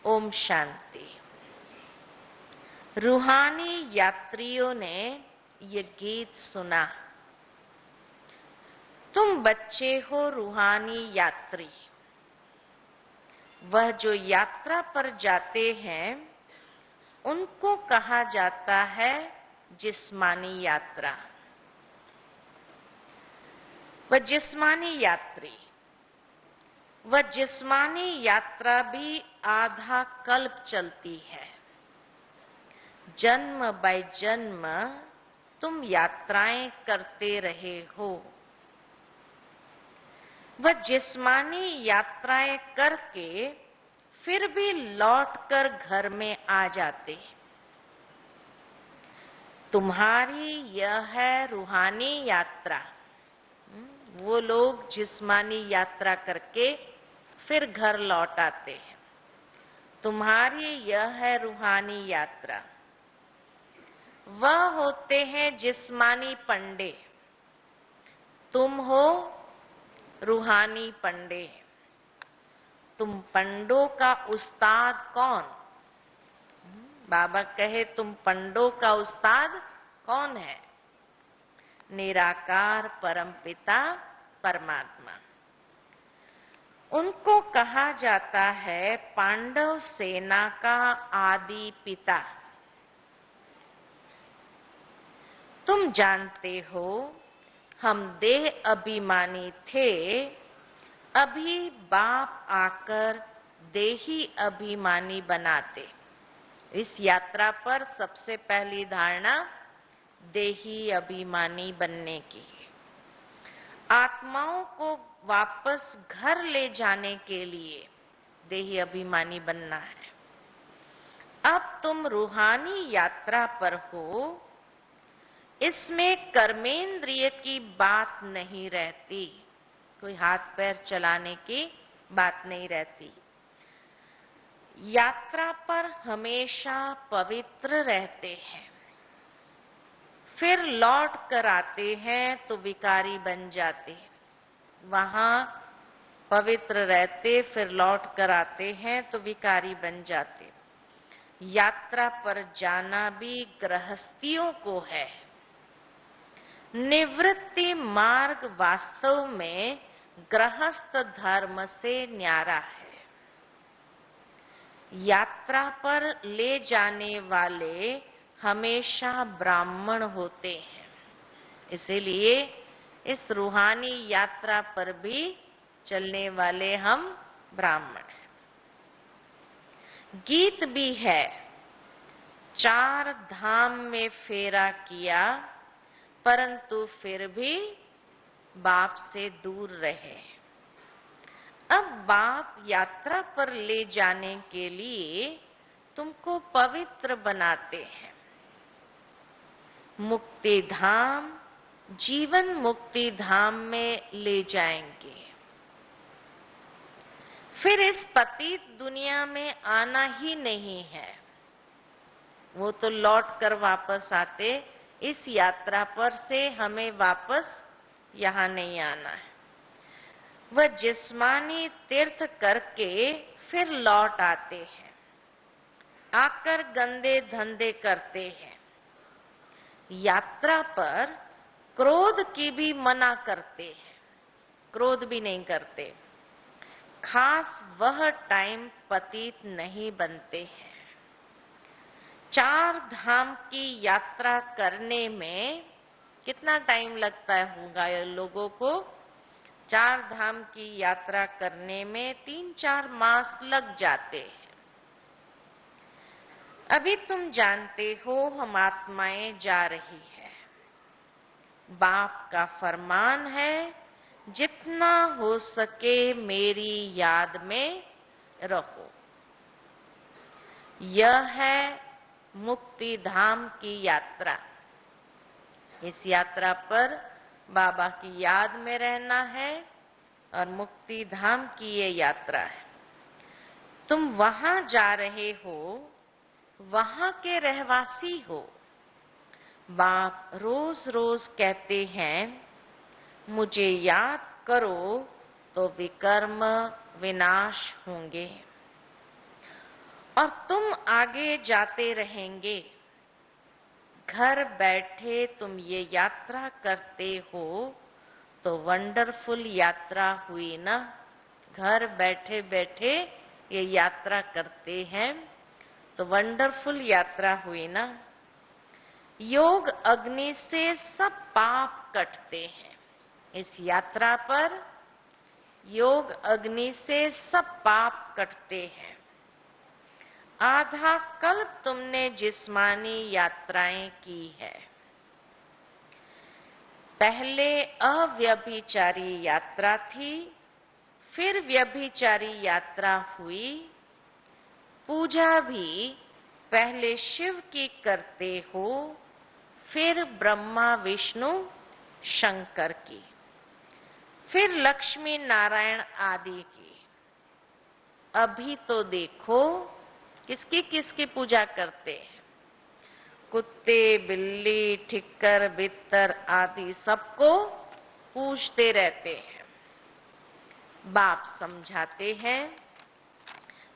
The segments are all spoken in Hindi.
ओम शांति। रूहानी यात्रियों ने ये गीत सुना। तुम बच्चे हो रूहानी यात्री। वह जो यात्रा पर जाते हैं उनको कहा जाता है जिस्मानी यात्रा। वह जिस्मानी यात्री, वह जिस्मानी यात्रा भी आधा कल्प चलती है। जन्म बाय जन्म तुम यात्राएं करते रहे हो। वह जिस्मानी यात्राएं करके फिर भी लौटकर घर में आ जाते। तुम्हारी यह है रूहानी यात्रा। वो लोग जिस्मानी यात्रा करके फिर घर लौट आते हैं। तुम्हारी यह है रूहानी यात्रा। वह होते हैं जिस्मानी पंडे, तुम हो रूहानी पंडे। तुम पंडों का उस्ताद कौन? बाबा कहे तुम पंडों का उस्ताद कौन है? निराकार परमपिता परमात्मा। उनको कहा जाता है पांडव सेना का आदि पिता। तुम जानते हो हम देह अभिमानी थे, अभी बाप आकर देही अभिमानी बनाते। इस यात्रा पर सबसे पहली धारणा देही अभिमानी बनने की है। आत्माओं को वापस घर ले जाने के लिए देही अभिमानी बनना है। अब तुम रूहानी यात्रा पर हो, इसमें कर्मेंद्रिय की बात नहीं रहती। कोई हाथ पैर चलाने की बात नहीं रहती। यात्रा पर हमेशा पवित्र रहते हैं, फिर लौट कर आते हैं तो विकारी बन जाते। वहां पवित्र रहते, फिर लौट कर आते हैं तो विकारी बन जाते। यात्रा पर जाना भी गृहस्थियों को है। निवृत्ति मार्ग वास्तव में गृहस्थ धर्म से न्यारा है। यात्रा पर ले जाने वाले हमेशा ब्राह्मण होते हैं। इसीलिए इस रूहानी यात्रा पर भी चलने वाले हम ब्राह्मण हैं। गीत भी है, 4 धाम में फेरा किया परंतु फिर भी बाप से दूर रहे। अब बाप यात्रा पर ले जाने के लिए तुमको पवित्र बनाते हैं। मुक्ति धाम, जीवन मुक्ति धाम में ले जाएंगे। फिर इस पतित दुनिया में आना ही नहीं है। वो तो लौट कर वापस आते। इस यात्रा पर से हमें वापस यहां नहीं आना है। वह जिस्मानी तीर्थ करके फिर लौट आते हैं। आकर गंदे धंधे करते हैं। यात्रा पर क्रोध की भी मना करते हैं, क्रोध भी नहीं करते। खास वह टाइम पतित नहीं बनते हैं। 4 धाम की यात्रा करने में कितना टाइम लगता होगा लोगों को? 4 धाम की यात्रा करने में 3-4 मास लग जाते हैं। अभी तुम जानते हो हम आत्माएं जा रही है। बाप का फरमान है जितना हो सके मेरी याद में रहो। यह है मुक्ति धाम की यात्रा। इस यात्रा पर बाबा की याद में रहना है और मुक्ति धाम की ये यात्रा है। तुम वहां जा रहे हो, वहां के रहवासी हो। बाप रोज रोज कहते हैं मुझे याद करो तो विकर्म विनाश होंगे। और तुम आगे जाते रहेंगे। घर बैठे तुम ये यात्रा करते हो तो वंडरफुल यात्रा हुई ना। घर बैठे बैठे ये यात्रा करते हैं तो वंडरफुल यात्रा हुई ना। योग अग्नि से सब पाप कटते हैं। इस यात्रा पर योग अग्नि से सब पाप कटते हैं। आधा कल्प तुमने जिस्मानी यात्राएं की है। पहले अव्यभिचारी यात्रा थी, फिर व्यभिचारी यात्रा हुई। पूजा भी पहले शिव की करते हो, फिर ब्रह्मा विष्णु शंकर की, फिर लक्ष्मी नारायण आदि की। अभी तो देखो किसकी किसकी पूजा करते हैं। कुत्ते, बिल्ली, ठिक्कर, बित्तर आदि सबको पूजते रहते हैं। बाप समझाते हैं,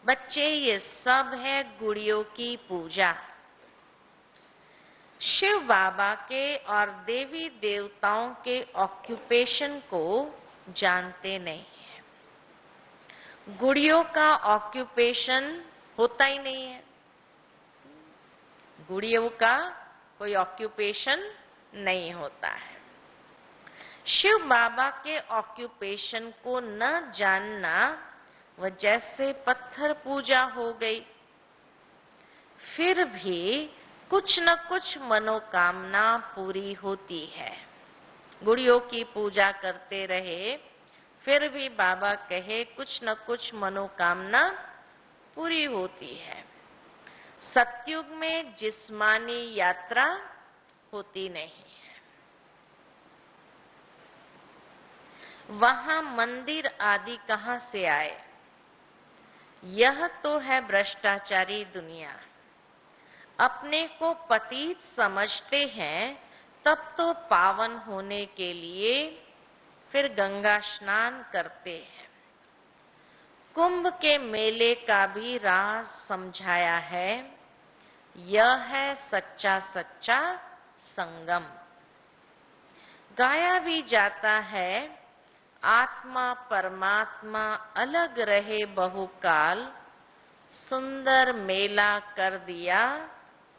बच्चे ये सब है गुड़ियों की पूजा। शिव बाबा के और देवी देवताओं के ऑक्यूपेशन को जानते नहीं है। गुड़ियों का ऑक्यूपेशन होता ही नहीं है। गुड़ियों का कोई ऑक्यूपेशन नहीं होता है। शिव बाबा के ऑक्यूपेशन को न जानना वह जैसे पत्थर पूजा हो गई। फिर भी कुछ न कुछ मनोकामना पूरी होती है। गुड़ियों की पूजा करते रहे, फिर भी बाबा कहे कुछ न कुछ मनोकामना पूरी होती है। सतयुग में जिस्मानी यात्रा होती नहीं है। वहां मंदिर आदि कहां से आए? यह तो है भ्रष्टाचारी दुनिया। अपने को पतित समझते हैं, तब तो पावन होने के लिए फिर गंगा स्नान करते हैं। कुंभ के मेले का भी राज समझाया है। यह है सच्चा सच्चा संगम। गाया भी जाता है, आत्मा परमात्मा अलग रहे बहुकाल, सुंदर मेला कर दिया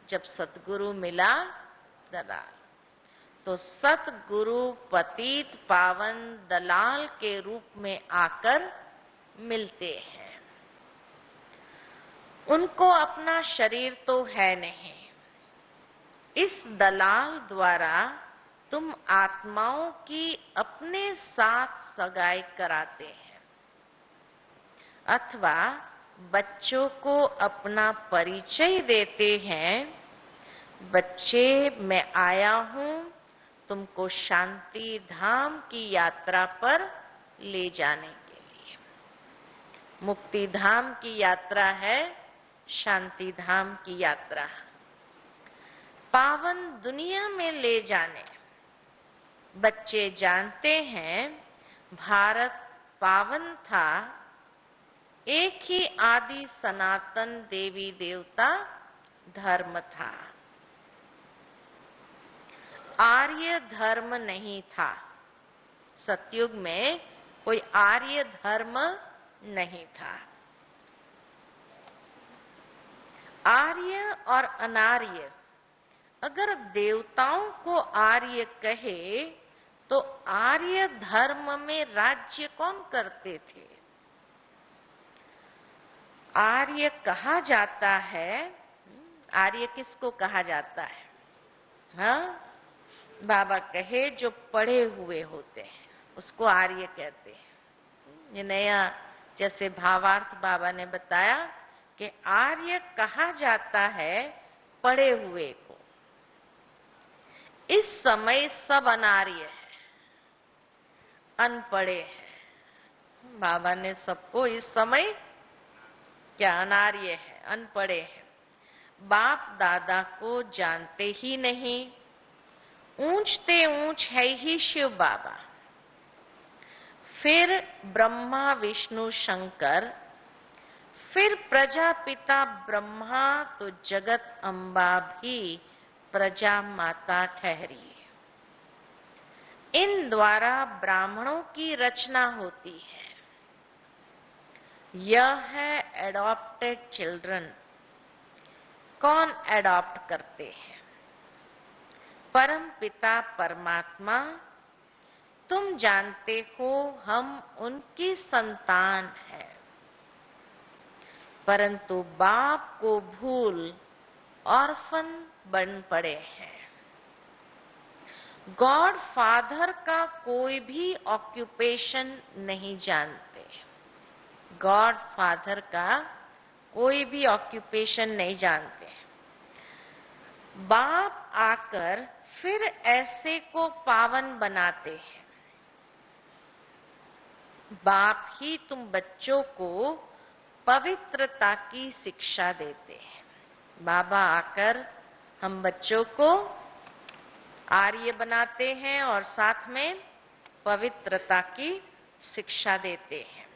जब सतगुरु मिला दलाल। तो सतगुरु पतित पावन दलाल के रूप में आकर मिलते हैं। उनको अपना शरीर तो है नहीं। इस दलाल द्वारा तुम आत्माओं की अपने साथ सगाई कराते हैं, अथवा बच्चों को अपना परिचय देते हैं। बच्चे, मैं आया हूं तुमको शांति धाम की यात्रा पर ले जाने के लिए। मुक्ति धाम की यात्रा है, शांति धाम की यात्रा। पावन दुनिया में ले जाने। बच्चे जानते हैं भारत पावन था, एक ही आदि सनातन देवी देवता धर्म था। आर्य धर्म नहीं था। सतयुग में कोई आर्य धर्म नहीं था। आर्य और अनार्य, अगर देवताओं को आर्य कहे तो आर्य धर्म में राज्य कौन करते थे? आर्य कहा जाता है, आर्य किसको कहा जाता है? हाँ, बाबा कहे जो पढ़े हुए होते हैं उसको आर्य कहते हैं। ये नया जैसे भावार्थ बाबा ने बताया कि आर्य कहा जाता है पढ़े हुए को। इस समय सब अनार्य है, अनपढ़े हैं। बाबा ने सबको इस समय क्या अनार्य है, अनपढ़े हैं। बाप दादा को जानते ही नहीं। ऊंचते ऊंच है ही शिव बाबा, फिर ब्रह्मा विष्णु शंकर, फिर प्रजापिता ब्रह्मा तो जगत अम्बा भी प्रजा माता ठहरी। इन द्वारा ब्राह्मणों की रचना होती है। यह है एडॉप्टेड चिल्ड्रन। कौन एडॉप्ट करते हैं? परम पिता परमात्मा। तुम जानते हो हम उनकी संतान हैं, परंतु बाप को भूल ऑर्फन बन पड़े हैं। गॉड फादर का कोई भी ऑक्यूपेशन नहीं जानते। गॉड फादर का कोई भी ऑक्यूपेशन नहीं जानते। बाप आकर फिर ऐसे को पावन बनाते हैं। बाप ही तुम बच्चों को पवित्रता की शिक्षा देते हैं। बाबा आकर हम बच्चों को आर्य बनाते हैं और साथ में पवित्रता की शिक्षा देते हैं।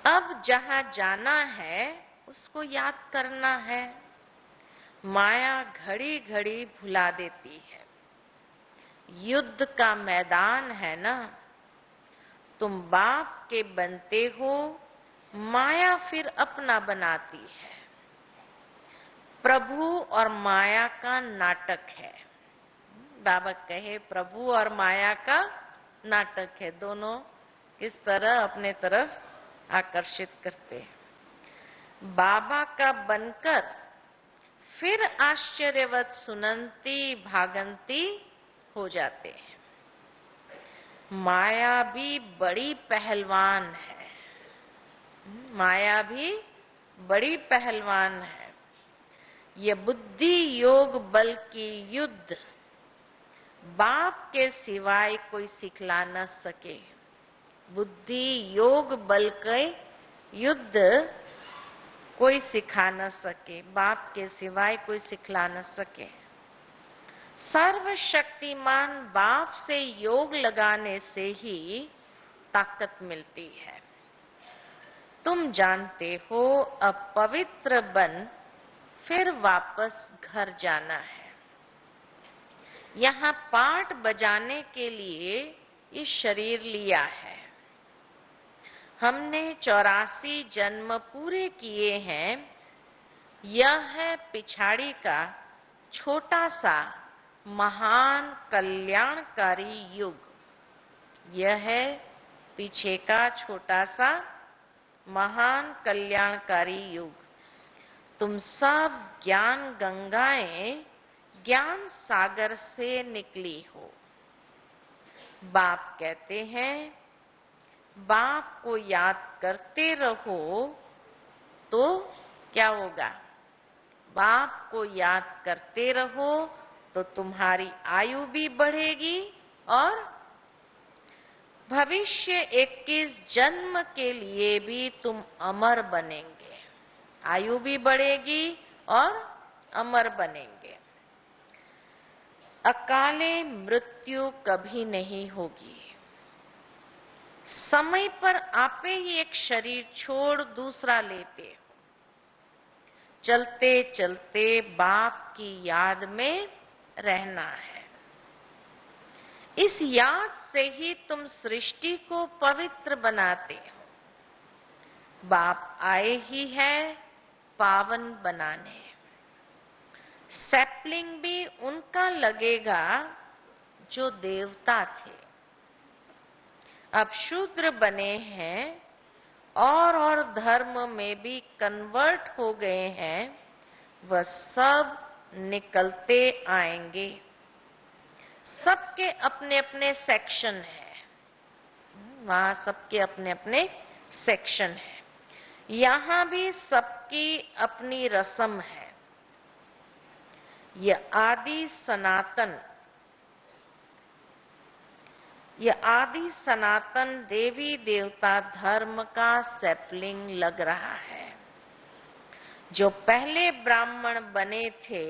अब जहां जाना है उसको याद करना है। माया घड़ी घड़ी भुला देती है। युद्ध का मैदान है ना, तुम बाप के बनते हो, माया फिर अपना बनाती है। प्रभु और माया का नाटक है। बाबा कहे प्रभु और माया का नाटक है। दोनों किस तरह अपने तरफ आकर्षित करते हैं। बाबा का बनकर फिर आश्चर्यवत सुनंती भागंती हो जाते हैं। माया भी बड़ी पहलवान है। माया भी बड़ी पहलवान है। ये बुद्धि योग बल की युद्ध बाप के सिवाय कोई सिखला न सके। बुद्धि योग बल के युद्ध कोई सिखा न सके। बाप के सिवाय कोई सिखला न सके। सर्वशक्तिमान बाप से योग लगाने से ही ताकत मिलती है। तुम जानते हो अब पवित्र बन फिर वापस घर जाना है। यहाँ पाठ बजाने के लिए ये शरीर लिया है। हमने 84 जन्म पूरे किए हैं। यह है पिछाड़ी का छोटा सा महान कल्याणकारी युग। यह है पीछे का छोटा सा महान कल्याणकारी युग। तुम सब ज्ञान गंगाएं ज्ञान सागर से निकली हो। बाप कहते हैं बाप को याद करते रहो तो क्या होगा? बाप को याद करते रहो तो तुम्हारी आयु भी बढ़ेगी और भविष्य 21 जन्म के लिए भी तुम अमर बनेंगे। आयु भी बढ़ेगी और अमर बनेंगे। अकाले मृत्यु कभी नहीं होगी। समय पर आपे ही एक शरीर छोड़ दूसरा लेते हो। चलते चलते बाप की याद में रहना है। इस याद से ही तुम सृष्टि को पवित्र बनाते हो। बाप आए ही है पावन बनाने। सैपलिंग भी उनका लगेगा जो देवता थे, अब शूद्र बने हैं और धर्म में भी कन्वर्ट हो गए हैं। वह सब निकलते आएंगे। सबके अपने अपने सेक्शन है। वहां सबके अपने अपने सेक्शन है। यहां भी सबकी अपनी रस्म है। यह आदि सनातन देवी देवता धर्म का सैपलिंग लग रहा है। जो पहले ब्राह्मण बने थे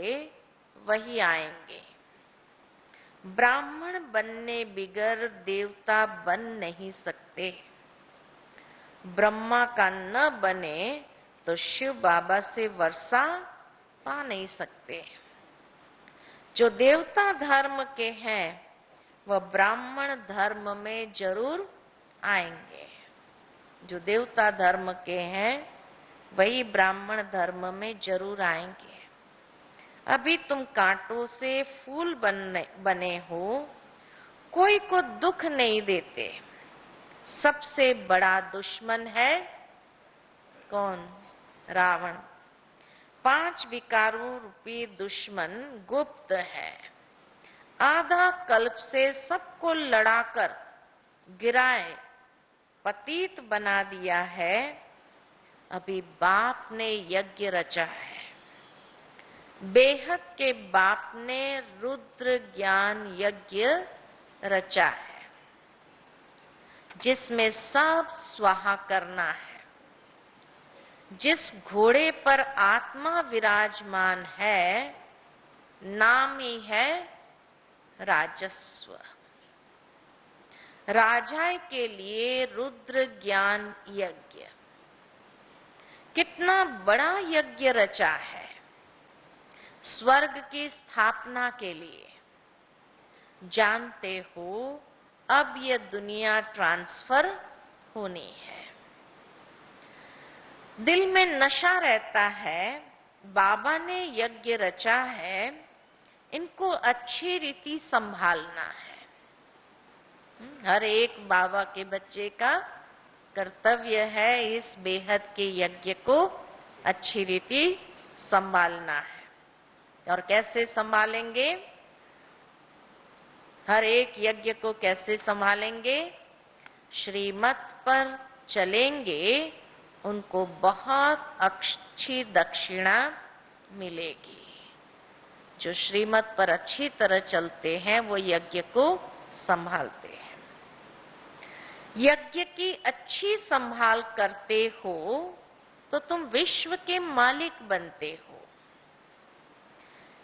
वही आएंगे। ब्राह्मण बनने बिगर देवता बन नहीं सकते। ब्रह्मा का न बने तो शिव बाबा से वर्षा पा नहीं सकते। जो देवता धर्म के हैं वह ब्राह्मण धर्म में जरूर आएंगे। जो देवता धर्म के हैं वही ब्राह्मण धर्म में जरूर आएंगे। अभी तुम कांटों से फूल बने हो, कोई को दुख नहीं देते। सबसे बड़ा दुश्मन है कौन? रावण। 5 विकारों रूपी दुश्मन गुप्त है। आधा कल्प से सबको लड़ाकर गिराए पतित बना दिया है। अभी बाप ने यज्ञ रचा है। बेहद के बाप ने रुद्र ज्ञान यज्ञ रचा है, जिसमें सब स्वाहा करना है। जिस घोड़े पर आत्मा विराजमान है, नाम ही है राजस्व। राजा के लिए रुद्र ज्ञान यज्ञ कितना बड़ा यज्ञ रचा है। स्वर्ग की स्थापना के लिए। जानते हो अब यह दुनिया ट्रांसफर होनी है। दिल में नशा रहता है, बाबा ने यज्ञ रचा है, इनको अच्छी रीति संभालना है। हर एक बाबा के बच्चे का कर्तव्य है इस बेहद के यज्ञ को अच्छी रीति संभालना है। और कैसे संभालेंगे? हर एक यज्ञ को कैसे संभालेंगे? श्रीमत पर चलेंगे, उनको बहुत अच्छी दक्षिणा मिलेगी। जो श्रीमत पर अच्छी तरह चलते हैं वो यज्ञ को संभालते हैं। यज्ञ की अच्छी संभाल करते हो तो तुम विश्व के मालिक बनते हो।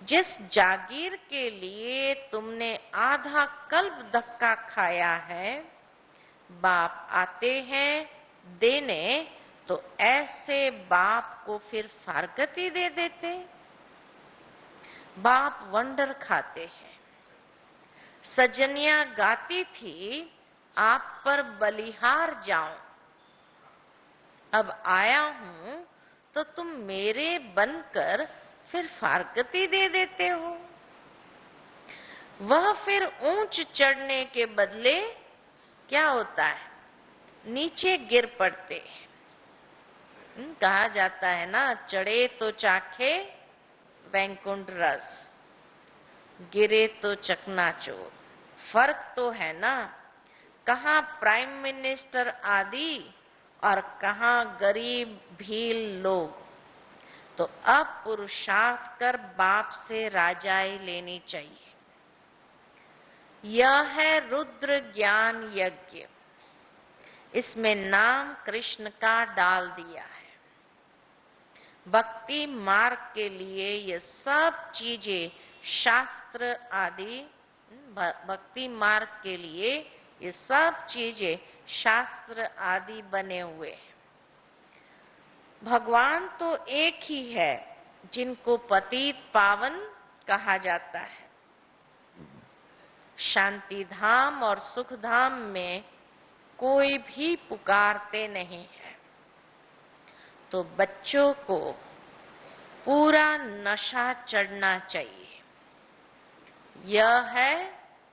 जिस जागीर के लिए तुमने आधा कल्प धक्का खाया है, बाप आते हैं देने तो ऐसे बाप को फिर फारगती दे देते। बाप वंडर खाते हैं। सजनिया गाती थी आप पर बलिहार जाऊं, अब आया हूं तो तुम मेरे बनकर फिर फारगती दे देते हो। वह फिर ऊंच चढ़ने के बदले क्या होता है? नीचे गिर पड़ते हैं। कहा जाता है ना, चढ़े तो चाखे वैकुंठ रस, गिरे तो चकनाचूर। फर्क तो है ना, कहां प्राइम मिनिस्टर आदि और कहां गरीब भील लोग। तो अब पुरुषार्थ कर बाप से राजाई लेनी चाहिए। यह है रुद्र ज्ञान यज्ञ। इसमें नाम कृष्ण का डाल दिया है। भक्ति मार्ग के लिए ये सब चीजें शास्त्र आदि, भक्ति मार्ग के लिए ये सब चीजें शास्त्र आदि बने हुए हैं। भगवान तो एक ही है जिनको पतित पावन कहा जाता है। शांति धाम और सुख धाम में कोई भी पुकारते नहीं है। तो बच्चों को पूरा नशा चढ़ना चाहिए। यह है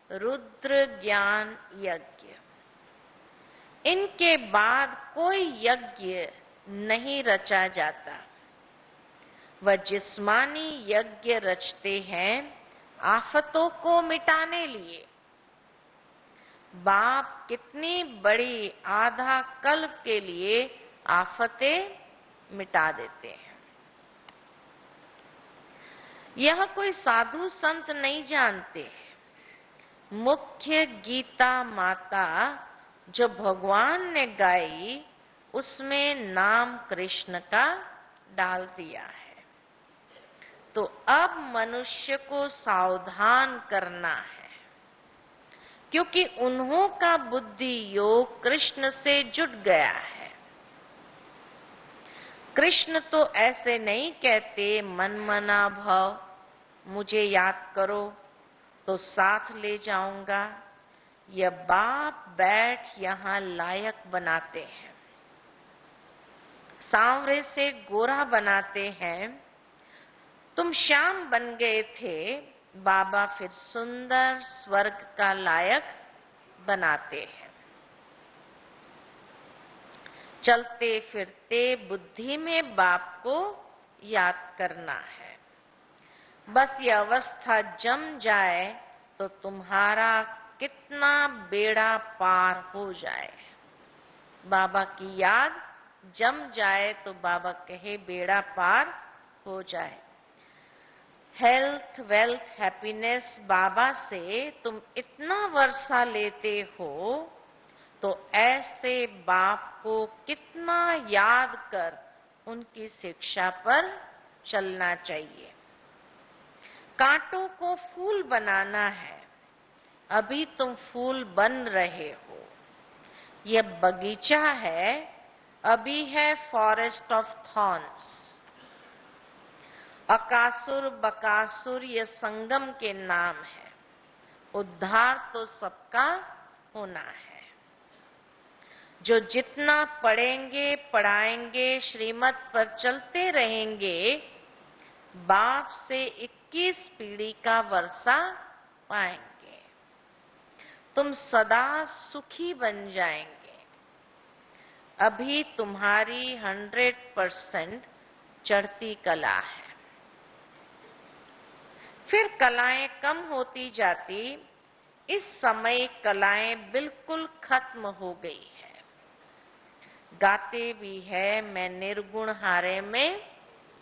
रुद्र ज्ञान यज्ञ। इनके बाद कोई यज्ञ नहीं रचा जाता। वह जिस्मानी यज्ञ रचते हैं आफतों को मिटाने लिए। बाप कितनी बड़ी आधा कल्प के लिए आफतें मिटा देते हैं। यह कोई साधु संत नहीं जानते। मुख्य गीता माता जो भगवान ने गाई, उसमें नाम कृष्ण का डाल दिया है। तो अब मनुष्य को सावधान करना है, क्योंकि उन्हों का बुद्धि योग कृष्ण से जुट गया है। कृष्ण तो ऐसे नहीं कहते मन मना भव, मुझे याद करो तो साथ ले जाऊंगा। यह बाप बैठ यहां लायक बनाते हैं, सांवरे से गोरा बनाते हैं। तुम श्याम बन गए थे, बाबा फिर सुंदर स्वर्ग का लायक बनाते हैं। चलते फिरते बुद्धि में बाप को याद करना है। बस ये अवस्था जम जाए तो तुम्हारा कितना बेड़ा पार हो जाए। बाबा की याद जम जाए तो बाबा कहे बेड़ा पार हो जाए। हेल्थ, वेल्थ, हैप्पीनेस बाबा से तुम इतना वर्षा लेते हो तो ऐसे बाप को कितना याद कर उनकी शिक्षा पर चलना चाहिए। कांटों को फूल बनाना है, अभी तुम फूल बन रहे हो। यह बगीचा है, अभी है फॉरेस्ट ऑफ थॉर्न्स। अकासुर बकासुर ये संगम के नाम है। उद्धार तो सबका होना है। जो जितना पढ़ेंगे पढ़ाएंगे, श्रीमत पर चलते रहेंगे, बाप से 21 पीढ़ी का वर्षा पाएंगे। तुम सदा सुखी बन जाएंगे। अभी तुम्हारी 100% चढ़ती कला है, फिर कलाएं कम होती जाती। इस समय कलाएं बिल्कुल खत्म हो गई है। गाते भी है मैं निर्गुण हारे में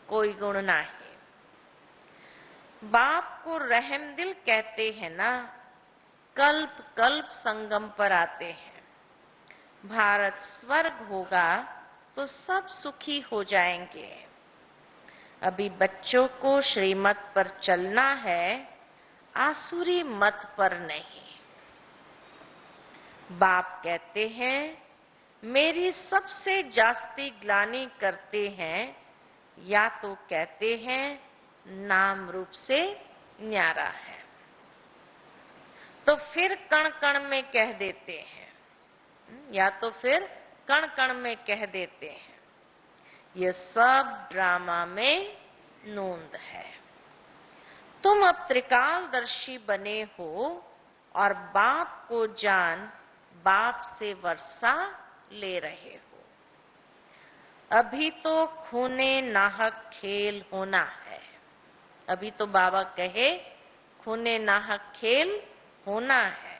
कोई गुण नहीं। बाप को रहमदिल कहते हैं ना, कल्प कल्प संगम पर आते हैं। भारत स्वर्ग होगा तो सब सुखी हो जाएंगे। अभी बच्चों को श्रीमत पर चलना है, आसुरी मत पर नहीं। बाप कहते हैं मेरी सबसे जास्ती ग्लानि करते हैं, या तो कहते हैं नाम रूप से न्यारा है, तो फिर कण कण में कह देते हैं, या तो फिर कण कण में कह देते हैं। ये सब ड्रामा में नोंद है। तुम अब त्रिकालदर्शी बने हो और बाप को जान बाप से वर्षा ले रहे हो। अभी तो खूने नाहक खेल होना है। अभी तो बाबा कहे खूने नाहक खेल होना है।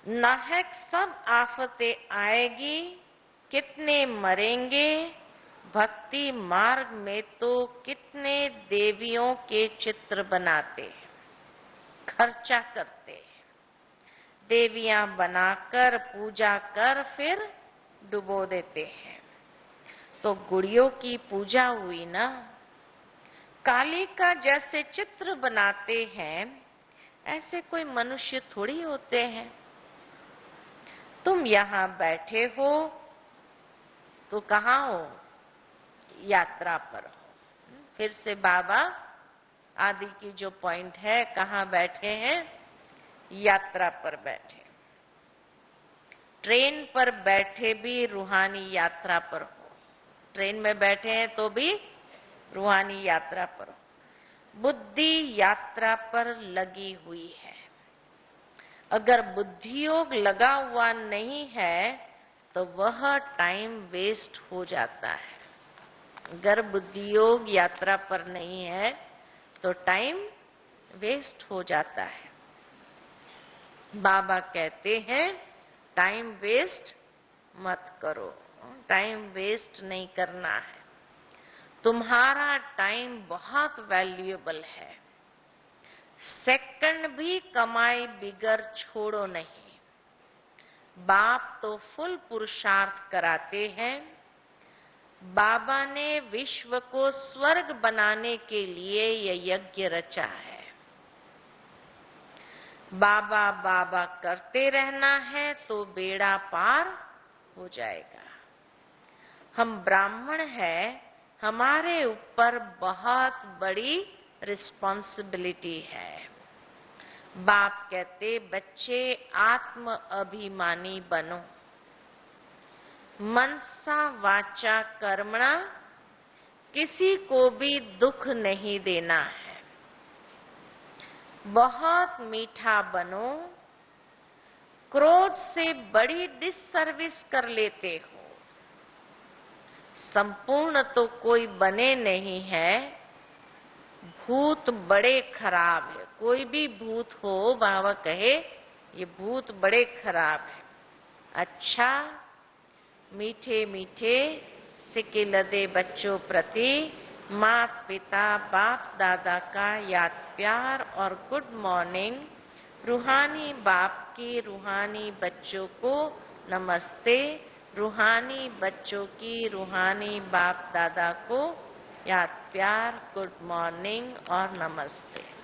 नाहक सब आफतें आएगी, कितने मरेंगे। भक्ति मार्ग में तो कितने देवियों के चित्र बनाते हैं, खर्चा करते हैं। देवियां बनाकर पूजा कर फिर डुबो देते हैं। तो गुड़ियों की पूजा हुई ना। काली का जैसे चित्र बनाते हैं, ऐसे कोई मनुष्य थोड़ी होते हैं। तुम यहां बैठे हो तो कहां हो? यात्रा पर हो। फिर से बाबा आदि की जो पॉइंट है, कहां बैठे हैं? यात्रा पर बैठे। ट्रेन पर बैठे भी रूहानी यात्रा पर हो। ट्रेन में बैठे हैं तो भी रूहानी यात्रा पर हो। बुद्धि यात्रा पर लगी हुई है। अगर बुद्धि योग लगा हुआ नहीं है तो वह टाइम वेस्ट हो जाता है। अगर बुद्धि योग यात्रा पर नहीं है तो टाइम वेस्ट हो जाता है। बाबा कहते हैं टाइम वेस्ट मत करो, टाइम वेस्ट नहीं करना है। तुम्हारा टाइम बहुत वैल्यूएबल है। सेकंड भी कमाई बिगर छोड़ो नहीं। बाप तो फुल पुरुषार्थ कराते हैं। बाबा ने विश्व को स्वर्ग बनाने के लिए यह यज्ञ रचा है। बाबा बाबा करते रहना है तो बेड़ा पार हो जाएगा। हम ब्राह्मण हैं, हमारे ऊपर बहुत बड़ी रिस्पॉन्सिबिलिटी है। बाप कहते बच्चे आत्म अभिमानी बनो, मनसा वाचा कर्मणा, किसी को भी दुख नहीं देना है। बहुत मीठा बनो, क्रोध से बड़ी डिससर्विस कर लेते हो। संपूर्ण तो कोई बने नहीं है, भूत बड़े खराब है। कोई भी भूत हो, बाबा कहे ये भूत बड़े खराब है। अच्छा, मीठे मीठे सिकिलदे बच्चों प्रति माता पिता बाप दादा का याद प्यार और गुड मॉर्निंग। रूहानी बाप की रूहानी बच्चों को नमस्ते, रूहानी बच्चों की रूहानी बाप दादा को याद प्यार, गुड मॉर्निंग और नमस्ते।